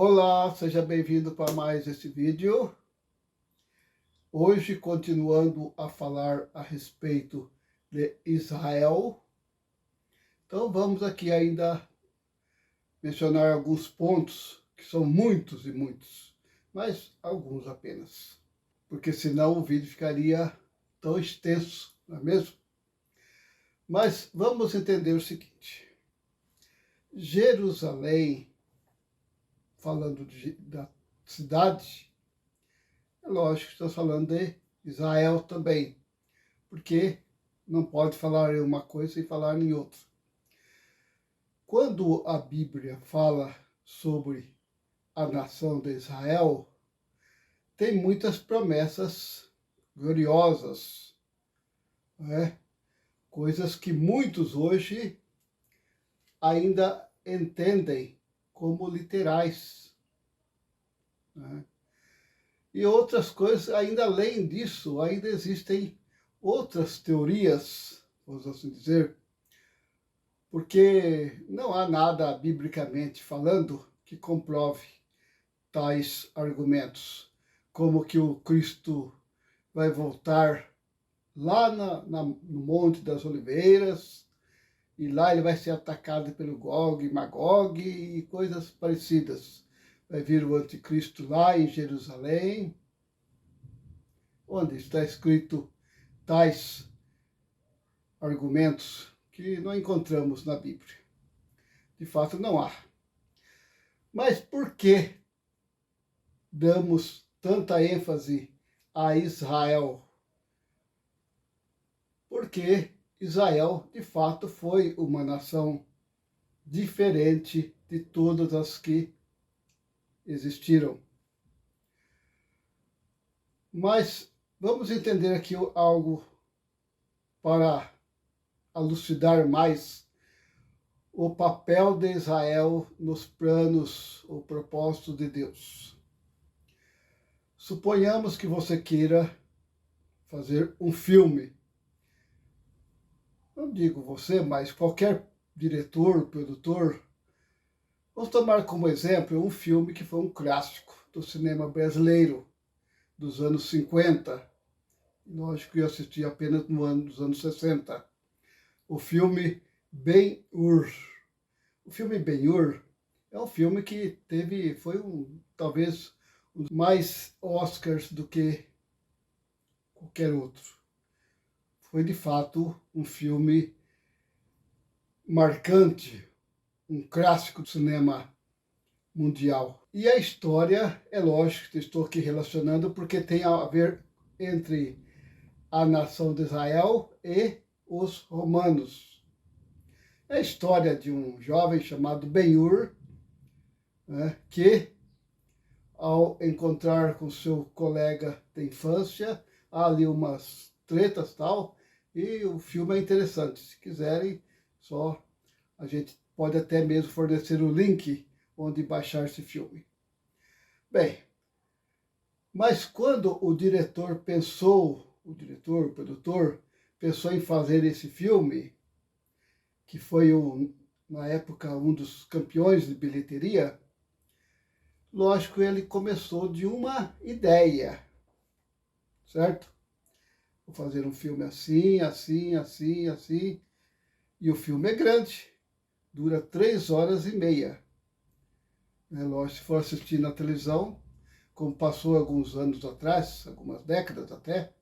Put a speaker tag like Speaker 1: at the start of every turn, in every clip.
Speaker 1: Olá, seja bem-vindo para mais esse vídeo. Hoje, continuando a falar a respeito de Israel. Então, vamos aqui ainda mencionar alguns pontos, que são muitos e muitos, mas alguns apenas. Porque senão o vídeo ficaria tão extenso, não é mesmo? Mas vamos entender o seguinte. Jerusalém, falando da cidade, é lógico que estamos falando de Israel também, porque não pode falar em uma coisa e falar em outra. Quando a Bíblia fala sobre a nação de Israel, tem muitas promessas gloriosas, né? Coisas que muitos hoje ainda entendem como literais, né? E outras coisas, ainda além disso, ainda existem outras teorias, vamos assim dizer, porque não há nada, biblicamente falando, que comprove tais argumentos, como que o Cristo vai voltar lá no Monte das Oliveiras, e lá ele vai ser atacado pelo Gog e Magog e coisas parecidas. Vai vir o anticristo lá em Jerusalém, onde está escrito tais argumentos que não encontramos na Bíblia. De fato, não há. Mas por que damos tanta ênfase a Israel? Porque Israel, de fato, foi uma nação diferente de todas as que existiram. Mas vamos entender aqui algo para elucidar mais o papel de Israel nos planos ou propósitos de Deus. Suponhamos que você queira fazer um filme. Não digo você, mas qualquer diretor, produtor. Vamos tomar como exemplo um filme que foi um clássico do cinema brasileiro dos anos 50. Lógico que eu assisti apenas dos anos 60. O filme Ben-Hur. O filme Ben-Hur é um filme que foi talvez um dos mais Oscars do que qualquer outro. Foi de fato um filme marcante, um clássico do cinema mundial. E a história, é lógico que estou aqui relacionando porque tem a ver entre a nação de Israel e os romanos. É a história de um jovem chamado Ben-Hur, né, que ao encontrar com seu colega de infância, há ali umas tretas tal, e o filme é interessante. Se quiserem, só a gente pode até mesmo fornecer o link onde baixar esse filme. Bem, mas quando o produtor, pensou em fazer esse filme, que foi na época um dos campeões de bilheteria, lógico, ele começou de uma ideia, certo? Vou fazer um filme assim, assim, assim, assim, e o filme é grande, dura 3 horas e meia. Lógico, se for assistir na televisão, como passou alguns anos atrás, algumas décadas até,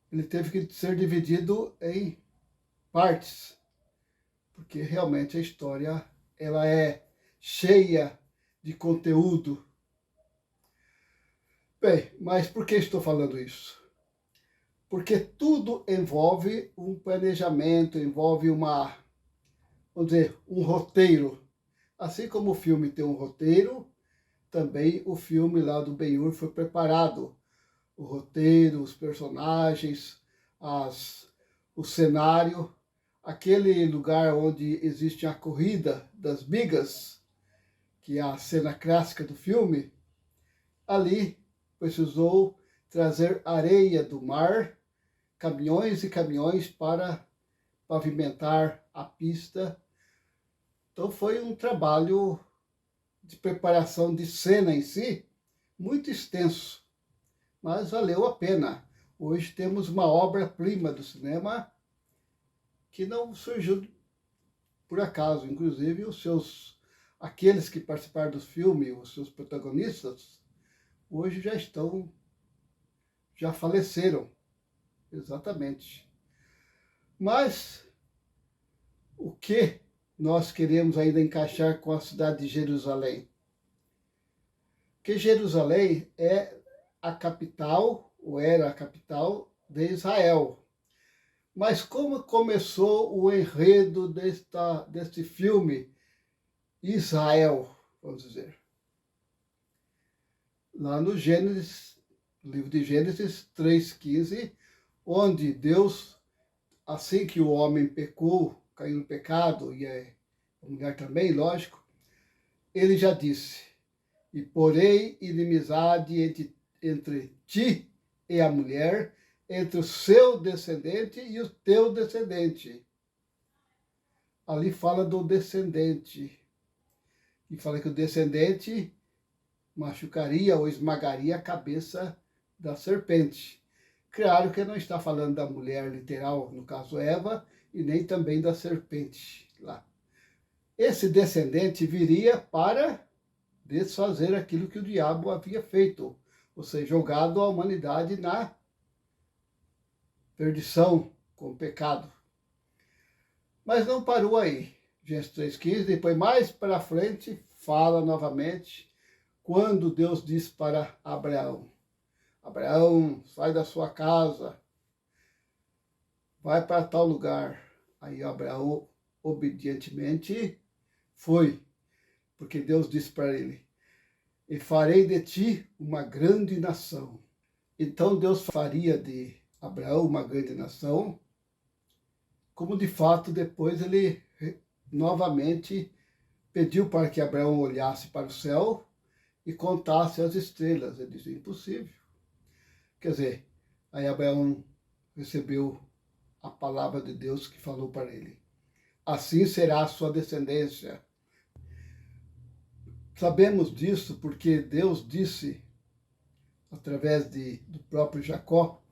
Speaker 1: ele teve que ser dividido em partes, porque realmente a história ela é cheia de conteúdo. Bem, mas por que estou falando isso? Porque tudo envolve um planejamento, envolve vamos dizer, um roteiro. Assim como o filme tem um roteiro, também o filme lá do Ben-Hur foi preparado. O roteiro, os personagens, o cenário, aquele lugar onde existe a corrida das bigas, que é a cena clássica do filme, ali precisou trazer areia do mar, caminhões e caminhões para pavimentar a pista. Então foi um trabalho de preparação de cena em si, muito extenso, mas valeu a pena. Hoje temos uma obra-prima do cinema que não surgiu por acaso. Inclusive, aqueles que participaram do filme, os seus protagonistas, hoje já faleceram, exatamente. Mas o que nós queremos ainda encaixar com a cidade de Jerusalém? Que Jerusalém é a capital, ou era a capital de Israel. Mas como começou o enredo deste filme Israel, vamos dizer? Lá no Gênesis, livro de Gênesis 3,15, onde Deus, assim que o homem pecou, caiu no pecado, e a mulher também, lógico, ele já disse: e porém inimizade entre ti e a mulher, entre o seu descendente e o teu descendente. Ali fala do descendente. E fala que o descendente machucaria ou esmagaria a cabeça da serpente. Claro que não está falando da mulher literal, no caso Eva, e nem também da serpente lá. Esse descendente viria para desfazer aquilo que o diabo havia feito, ou seja, jogado a humanidade na perdição, com o pecado. Mas não parou aí. Gênesis 3,15, depois mais para frente, fala novamente, quando Deus diz para Abraão: Abraão, sai da sua casa, vai para tal lugar. Aí Abraão obedientemente foi, porque Deus disse para ele: e farei de ti uma grande nação. Então Deus faria de Abraão uma grande nação, como de fato depois ele novamente pediu para que Abraão olhasse para o céu e contasse as estrelas. Ele disse: impossível. Quer dizer, aí Abraão recebeu a palavra de Deus que falou para ele: assim será a sua descendência. Sabemos disso porque Deus disse, através do próprio Jacó,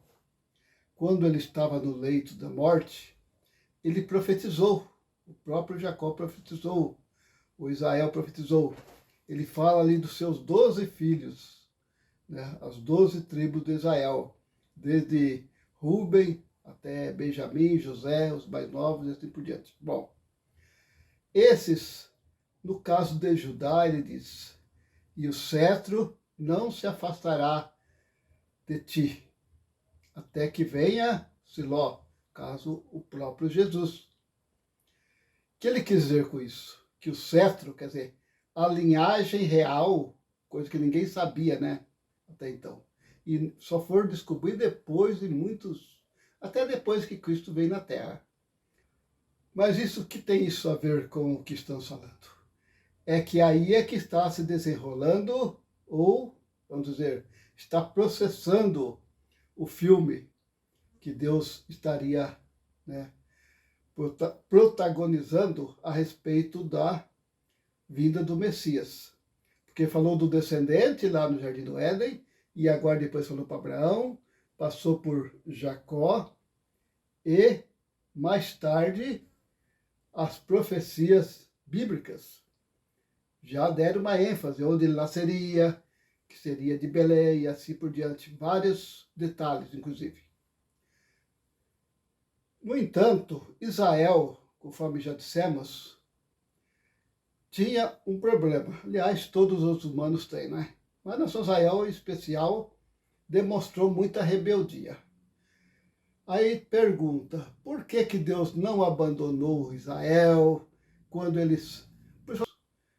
Speaker 1: quando ele estava no leito da morte, ele profetizou, o próprio Jacó profetizou, o Israel profetizou. Ele fala ali dos seus 12 filhos, né, as 12 tribos de Israel, desde Rúben até Benjamim, José, os mais novos e assim por diante. Bom, esses, no caso de Judá, ele diz: e o cetro não se afastará de ti, até que venha Siló, caso o próprio Jesus. O que ele quis dizer com isso? Que o cetro, quer dizer, a linhagem real, coisa que ninguém sabia, né, até então. E só foram descobrir depois de até depois que Cristo veio na Terra. Mas isso que tem isso a ver com o que estamos falando? É que aí é que está se desenrolando, ou, vamos dizer, está processando o filme que Deus estaria, né, protagonizando a respeito da vinda do Messias. Porque falou do descendente lá no Jardim do Éden, e agora depois falou para Abraão, passou por Jacó, e mais tarde as profecias bíblicas já deram uma ênfase, onde ele nasceria, que seria de Belém e assim por diante, vários detalhes, inclusive. No entanto, Israel, conforme já dissemos, tinha um problema. Aliás, todos os humanos têm, né? Mas a nação Israel, em especial, demonstrou muita rebeldia. Aí pergunta, por que Deus não abandonou Israel quando eles...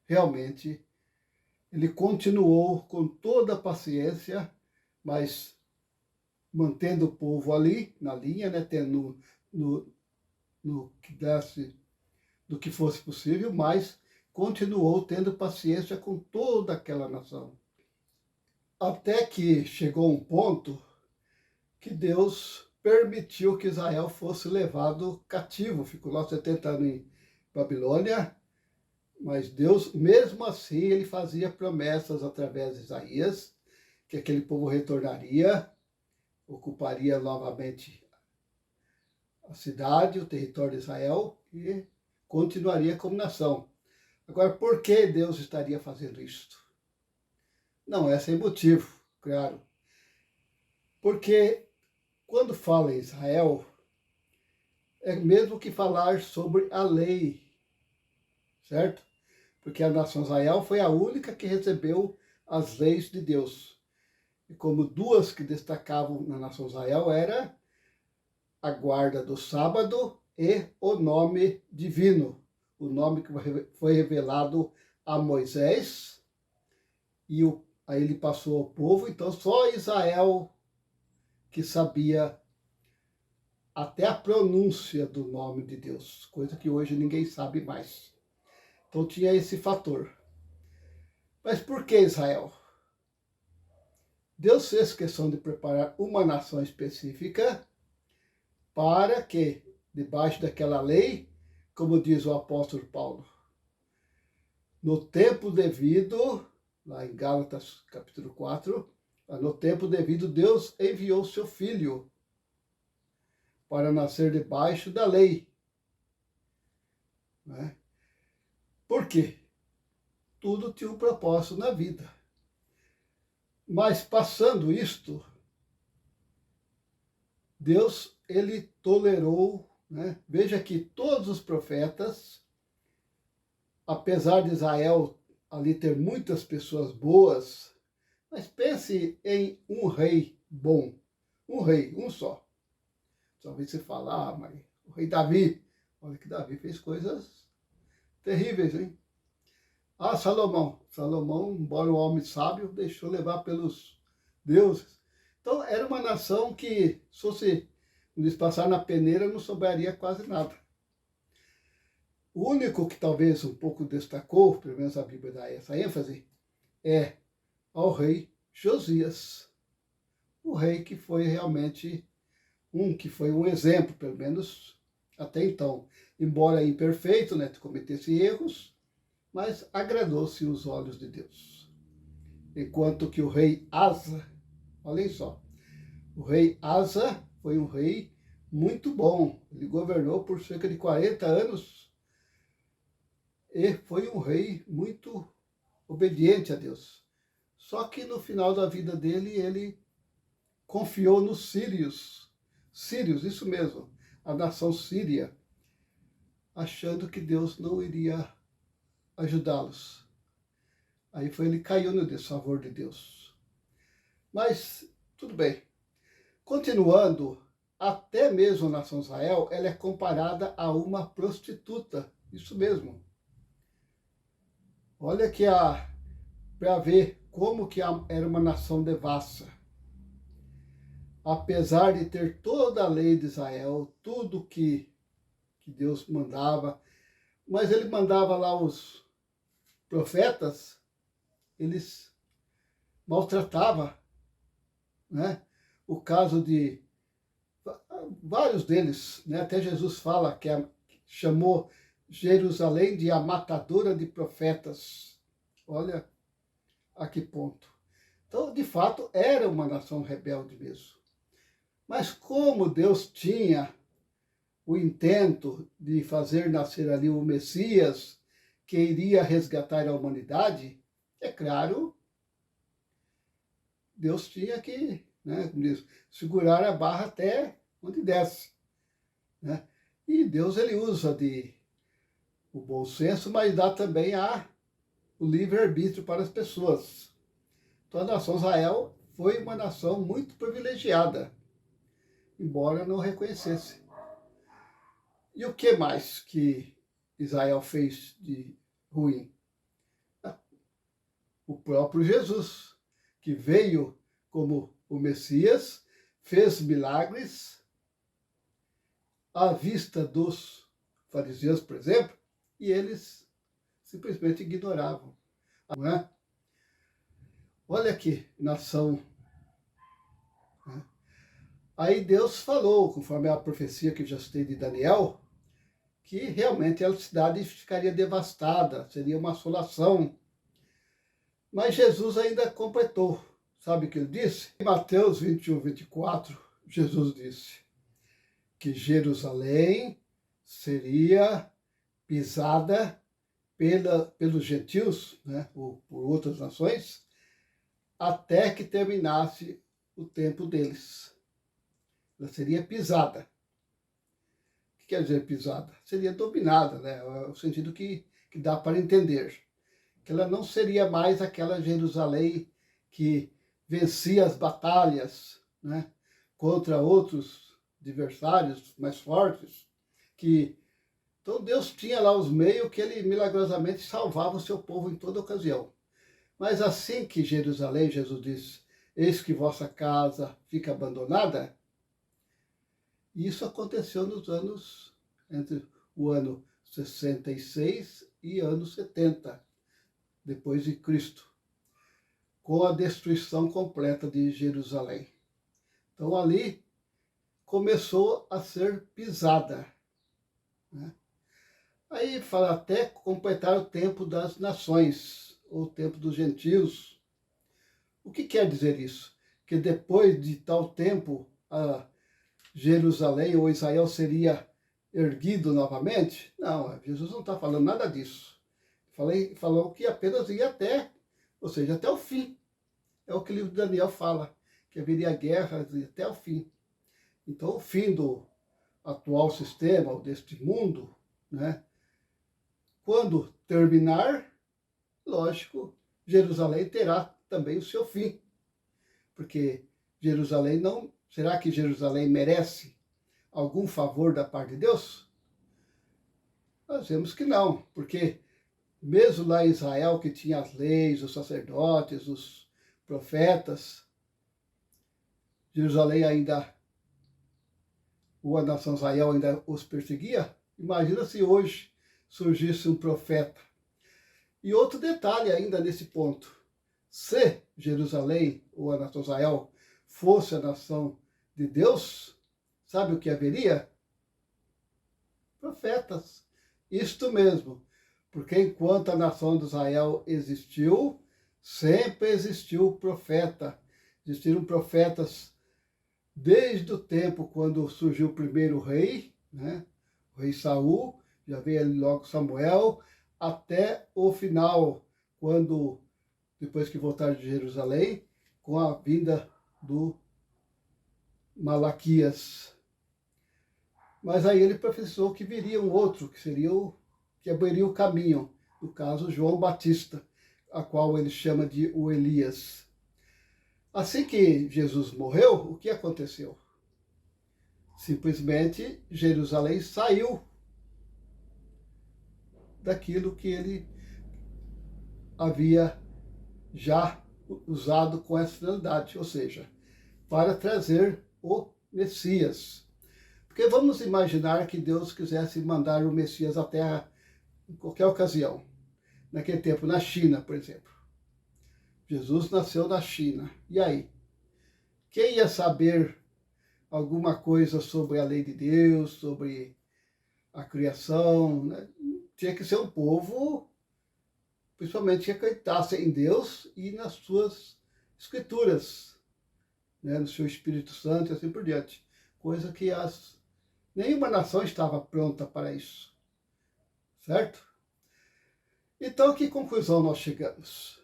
Speaker 1: Realmente, ele continuou com toda a paciência, mas mantendo o povo ali, na linha, né, tendo no que desse, do que fosse possível, mas continuou tendo paciência com toda aquela nação. Até que chegou um ponto que Deus permitiu que Israel fosse levado cativo. Ficou lá 70 anos em Babilônia, Mas Deus, mesmo assim, ele fazia promessas através de Isaías, que aquele povo retornaria, ocuparia novamente a cidade, o território de Israel e continuaria como nação. Agora, por que Deus estaria fazendo isto? Não é sem motivo, claro. Porque quando fala em Israel, é mesmo que falar sobre a lei, certo? Porque a nação Israel foi a única que recebeu as leis de Deus. E como duas que destacavam na nação Israel era a guarda do sábado e o nome divino, o nome que foi revelado a Moisés, e aí ele passou ao povo, então só Israel que sabia até a pronúncia do nome de Deus, coisa que hoje ninguém sabe mais. Então tinha esse fator. Mas por que Israel? Deus fez questão de preparar uma nação específica para que, debaixo daquela lei, como diz o apóstolo Paulo, no tempo devido, lá em Gálatas capítulo 4, no tempo devido, Deus enviou seu filho para nascer debaixo da lei. Né? Por quê? Tudo tinha um propósito na vida. Mas passando isto, Deus, ele tolerou, né? Veja que todos os profetas, apesar de Israel ali ter muitas pessoas boas, mas pense em um rei bom, um rei, um só. Talvez você fale, mas o rei Davi, olha que Davi fez coisas terríveis, hein? Salomão. Salomão, embora um homem sábio, deixou levar pelos deuses. Então, era uma nação que, se fosse nos passar na peneira, não souberia quase nada. O único que talvez um pouco destacou, pelo menos a Bíblia dá essa ênfase, é ao rei Josias. O rei que foi realmente que foi um exemplo, pelo menos até então. Embora imperfeito, né, cometesse erros, mas agradou-se os olhos de Deus. Enquanto que o rei Asa, olhem só, o rei Asa foi um rei muito bom. Ele governou por cerca de 40 anos e foi um rei muito obediente a Deus. Só que no final da vida dele, ele confiou nos sírios. Sírios, isso mesmo, a nação síria, achando que Deus não iria ajudá-los. Aí ele caiu no desfavor de Deus. Mas, tudo bem. Continuando, até mesmo a nação Israel, ela é comparada a uma prostituta. Isso mesmo. Olha que para ver como que era uma nação devassa. Apesar de ter toda a lei de Israel, tudo que Deus mandava, mas ele mandava lá os profetas, eles maltratavam, né? O caso de vários deles, né? Até Jesus fala que chamou Jerusalém de a matadora de profetas. Olha a que ponto. Então, de fato, era uma nação rebelde mesmo. Mas como Deus tinha o intento de fazer nascer ali o Messias, que iria resgatar a humanidade, é claro, Deus tinha que, né, como diz, segurar a barra até onde desce. Né? E Deus ele usa o bom senso, mas dá também o livre-arbítrio para as pessoas. Então a nação Israel foi uma nação muito privilegiada, embora não reconhecesse. E o que mais que Israel fez de ruim? O próprio Jesus, que veio como o Messias, fez milagres à vista dos fariseus, por exemplo, e eles simplesmente ignoravam. Não é? Olha que nação. Aí Deus falou, conforme a profecia que eu já citei de Daniel, que realmente a cidade ficaria devastada, seria uma assolação. Mas Jesus ainda completou. Sabe o que ele disse? Em Mateus 21, 24, Jesus disse que Jerusalém seria pisada pelos gentios, né, ou por outras nações, até que terminasse o tempo deles. Ela seria pisada. O que quer dizer pisada? Seria dominada, né? É o sentido que dá para entender. Que ela não seria mais aquela Jerusalém que vencia as batalhas, né, contra outros adversários mais fortes, que então Deus tinha lá os meios que ele milagrosamente salvava o seu povo em toda ocasião. Mas assim que Jerusalém, Jesus disse, eis que vossa casa fica abandonada, isso aconteceu nos anos, entre o ano 66 e ano 70, depois de Cristo, com a destruição completa de Jerusalém. Então ali começou a ser pisada, né? Aí fala até completar o tempo das nações, ou o tempo dos gentios. O que quer dizer isso? Que depois de tal tempo, a Jerusalém ou Israel seria erguido novamente? Não, Jesus não está falando nada disso. Falou que apenas ia até, ou seja, até o fim. É o que o livro de Daniel fala, que haveria guerra até o fim. Então, o fim do atual sistema, ou deste mundo, né? Quando terminar, lógico, Jerusalém terá também o seu fim. Porque Jerusalém não... Será que Jerusalém merece algum favor da parte de Deus? Nós vemos que não, porque mesmo lá em Israel, que tinha as leis, os sacerdotes, os profetas, Jerusalém ainda, ou a nação Israel ainda os perseguia. Imagina se hoje surgisse um profeta. E outro detalhe ainda nesse ponto. Se Jerusalém, ou a nação Israel, fosse a nação de Deus, sabe o que haveria? Profetas. Isto mesmo. Porque enquanto a nação de Israel existiu, sempre existiu profeta. Existiram profetas desde o tempo quando surgiu o primeiro rei, né? O rei Saul, já veio ali logo Samuel, até o final, quando, depois que voltaram de Jerusalém, com a vinda do Malaquias. Mas aí ele profetizou que viria um outro, que seria que abriria o caminho, no caso João Batista, a qual ele chama de o Elias. Assim que Jesus morreu, o que aconteceu? Simplesmente Jerusalém saiu daquilo que ele havia já usado com essa finalidade, ou seja, para trazer o Messias. Porque vamos imaginar que Deus quisesse mandar o Messias à Terra em qualquer ocasião. Naquele tempo, na China, por exemplo. Jesus nasceu na China. E aí? Quem ia saber alguma coisa sobre a lei de Deus, sobre a criação, né? Tinha que ser um povo, principalmente, que acreditasse em Deus e nas suas escrituras, né? No seu Espírito Santo e assim por diante. Coisa que nenhuma nação estava pronta para isso. Certo? Então, a que conclusão nós chegamos?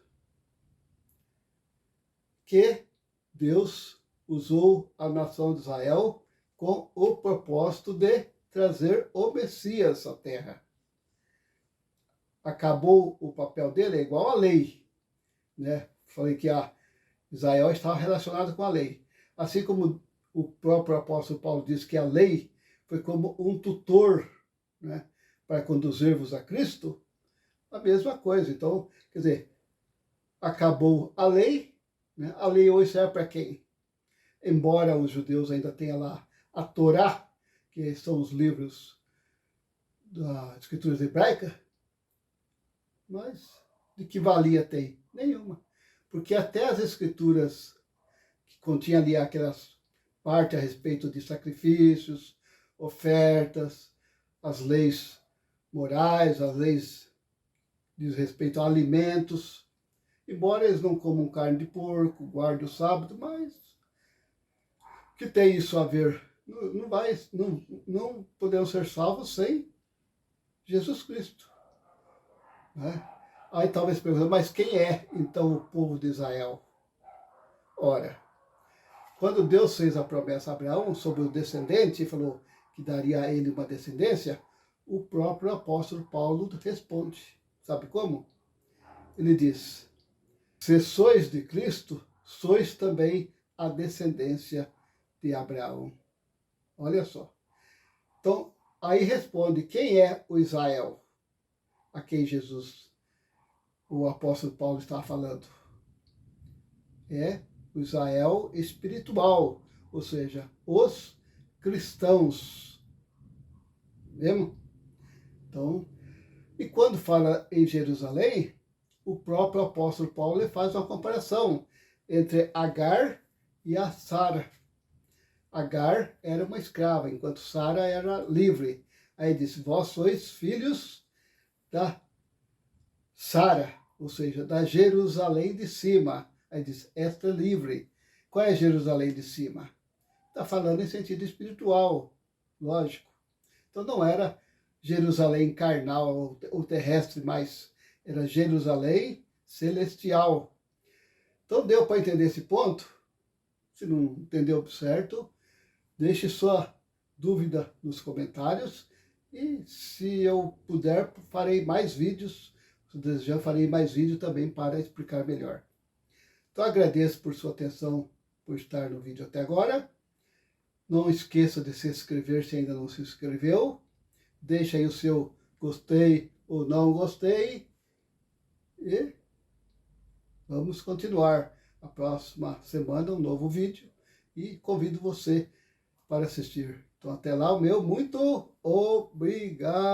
Speaker 1: Que Deus usou a nação de Israel com o propósito de trazer o Messias à Terra. Acabou o papel dele, é igual à lei, né? Falei que Israel estava relacionado com a lei. Assim como o próprio apóstolo Paulo diz que a lei foi como um tutor, né, para conduzir-vos a Cristo, a mesma coisa. Então, quer dizer, acabou a lei, né? A lei hoje serve para quem? Embora os judeus ainda tenham lá a Torá, que são os livros da escritura hebraica, mas de que valia tem? Nenhuma. Porque até as escrituras que continham ali aquelas partes a respeito de sacrifícios, ofertas, as leis morais, as leis diz respeito a alimentos, embora eles não comam carne de porco, guardem o sábado, mas que tem isso a ver? Não podemos ser salvos sem Jesus Cristo, né? Aí talvez perguntando, mas quem é então o povo de Israel? Ora, quando Deus fez a promessa a Abraão sobre o descendente, e falou que daria a ele uma descendência, o próprio apóstolo Paulo responde. Sabe como? Ele diz, se sois de Cristo, sois também a descendência de Abraão. Olha só. Então, aí responde, quem é o Israel a quem Jesus, o apóstolo Paulo, estava falando? É o Israel espiritual, ou seja, os cristãos. Vemos? Então, e quando fala em Jerusalém, o próprio apóstolo Paulo faz uma comparação entre Agar e a Sara. Agar era uma escrava, enquanto Sara era livre. Aí disse, vós sois filhos da Sara, ou seja, da Jerusalém de cima. Aí diz, esta é livre. Qual é Jerusalém de cima? Está falando em sentido espiritual, lógico. Então não era Jerusalém carnal ou terrestre, mas era Jerusalém celestial. Então deu para entender esse ponto? Se não entendeu certo, deixe sua dúvida nos comentários e se eu puder, farei mais vídeos. Se desejar, farei mais vídeos também para explicar melhor. Então agradeço por sua atenção, por estar no vídeo até agora. Não esqueça de se inscrever se ainda não se inscreveu. Deixe aí o seu gostei ou não gostei. E vamos continuar. A próxima semana um novo vídeo. E convido você para assistir. Então até lá, o meu muito obrigado.